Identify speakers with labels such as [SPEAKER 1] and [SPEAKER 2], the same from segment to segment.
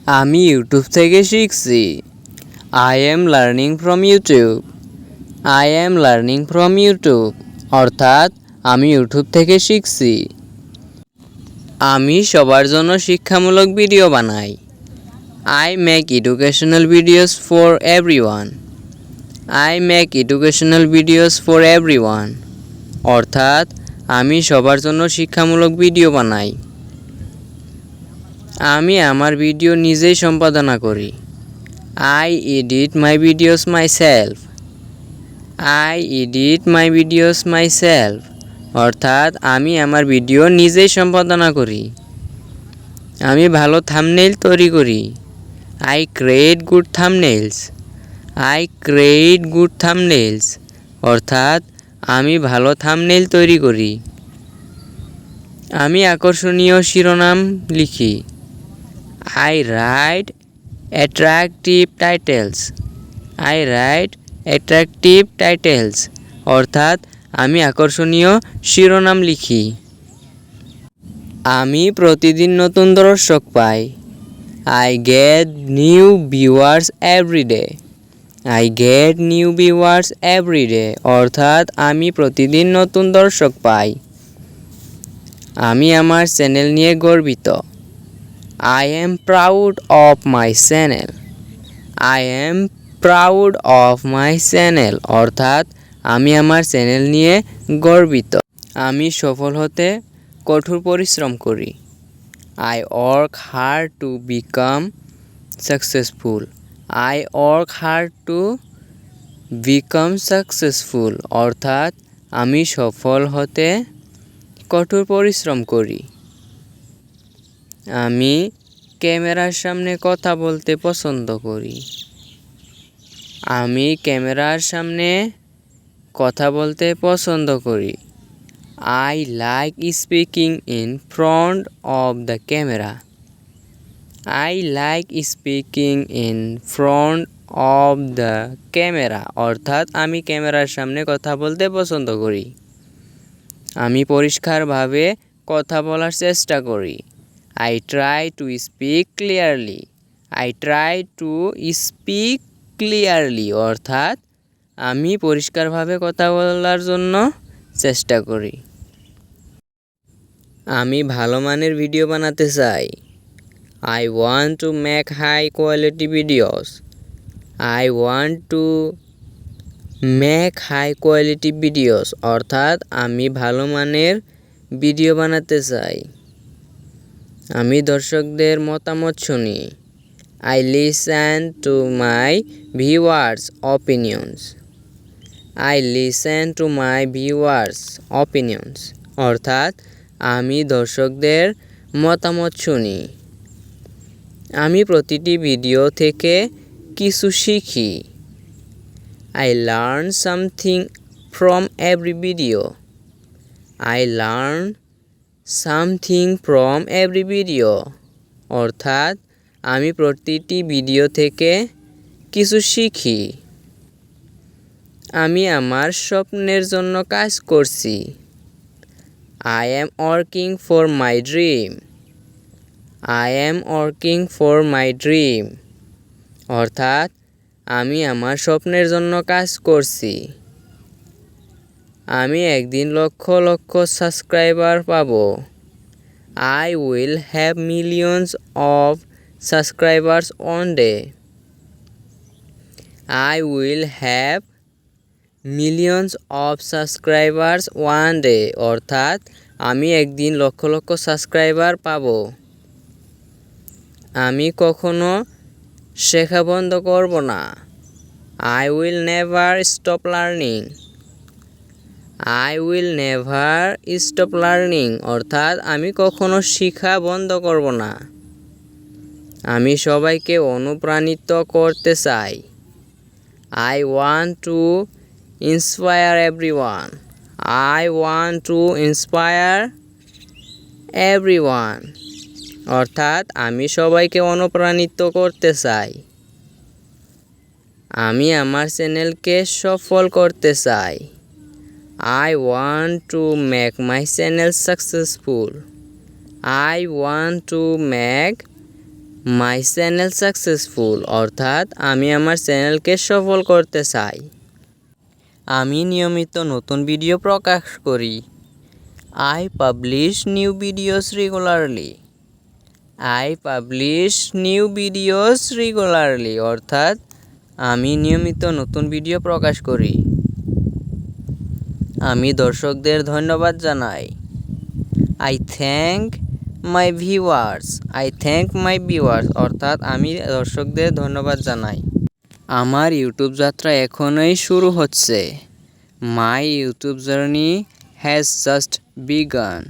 [SPEAKER 1] আমি ইউটিউব থেকে শিখছি। I am learning from YouTube. I am learning from YouTube অর্থাৎ আমি ইউটিউব থেকে শিখছি। আমি সবার জন্য শিক্ষামূলক ভিডিও বানাই। I make educational videos for everyone. I make educational videos for everyone অর্থাৎ আমি সবার জন্য শিক্ষামূলক ভিডিও বানাই। আমি আমার ভিডিও নিজেই সম্পাদনা করি। I edit my videos myself. I edit my videos myself অর্থাৎ আমি আমার ভিডিও নিজেই সম্পাদনা করি। আমি ভালো থাম্বনেইল তৈরি করি। I create good thumbnails. I create good thumbnails অর্থাৎ আমি ভালো থাম্বনেইল তৈরি করি। আমি আকর্ষণীয় শিরোনাম লিখি। I write attractive titles. I write attractive titles অর্থাৎ আমি আকর্ষণীয় শিরোনাম লিখি। আমি প্রতিদিন নতুন দর্শক পাই। I get new viewers every day. I get new viewers every day অর্থাৎ আমি প্রতিদিন নতুন দর্শক পাই। আমি আমার চ্যানেল নিয়ে গর্বিত। I am proud of my channel. I am proud of my channel অর্থাৎ আমি আমার চ্যানেল নিয়ে গর্বিত। আমি সফল হতে কঠোর পরিশ্রম করি। I work hard to become successful. I work hard to become successful অর্থাৎ আমি সফল হতে কঠোর পরিশ্রম করি। আমি ক্যামেরার সামনে কথা বলতে পছন্দ করি। আমি ক্যামেরার সামনে কথা বলতে পছন্দ করি। I like speaking in front of the camera. I like speaking in front of the camera অর্থাৎ আমি ক্যামেরার সামনে কথা বলতে পছন্দ করি। আমি পরিষ্কারভাবে কথা বলার চেষ্টা করি। I try to speak clearly. I try to speak clearly অর্থাৎ আমি পরিষ্কারভাবে কথা বলার জন্য চেষ্টা করি। আমি ভালো মানের ভিডিও বানাতে চাই। I want to make high quality videos. I want to make high quality videos অর্থাৎ আমি ভালো মানের ভিডিও বানাতে চাই। আমি দর্শকদের মতামত শুনি। I listen to my viewers' opinions. I listen to my viewers' opinions অর্থাৎ আমি দর্শকদের মতামত শুনি। আমি প্রতিটি ভিডিও থেকে কিছু শিখি। I learn something from every video. I learn something from every video অর্থাৎ আমি প্রতিটি ভিডিও থেকে কিছু শিখি। আমি আমার স্বপ্নের জন্য কাজ করছি। I am working for my dream. I am working for my dream অর্থাৎ আমি আমার স্বপ্নের জন্য কাজ করছি। আমি একদিন লক্ষ লক্ষ সাবস্ক্রাইবার পাবো। I will have millions of subscribers one day. I will have millions of subscribers one day অর্থাৎ আমি একদিন লক্ষ লক্ষ সাবস্ক্রাইবার পাবো। আমি কখনো শেখা বন্ধ করব না। I will never stop learning. I will never stop learning অর্থাৎ আমি কখনো শিখা বন্ধ করব না। আমি সবাইকে অনুপ্রাণিত করতে চাই। I want to inspire everyone. I want to inspire everyone অর্থাৎ আমি সবাইকে অনুপ্রাণিত করতে চাই। আমি আমার চ্যানেলকে সফল করতে চাই। I want to make my channel successful. I want to make my channel successful অর্থাৎ আমি আমার চ্যানেলকে সফল করতে চাই। আমি নিয়মিত নতুন ভিডিও প্রকাশ করি। I publish new videos regularly. I publish new videos regularly অর্থাৎ আমি নিয়মিত নতুন ভিডিও প্রকাশ করি। আমি দর্শকদের ধন্যবাদ জানাই। I thank my viewers. I thank my viewers অর্থাৎ আমি দর্শকদের ধন্যবাদ জানাই। আমার ইউটিউব যাত্রা এখনই শুরু হচ্ছে। My YouTube journey has just began.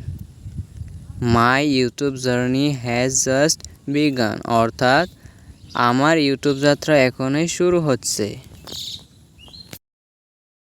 [SPEAKER 1] My YouTube journey has just began অর্থাৎ আমার ইউটিউব যাত্রা এখনই শুরু হচ্ছে।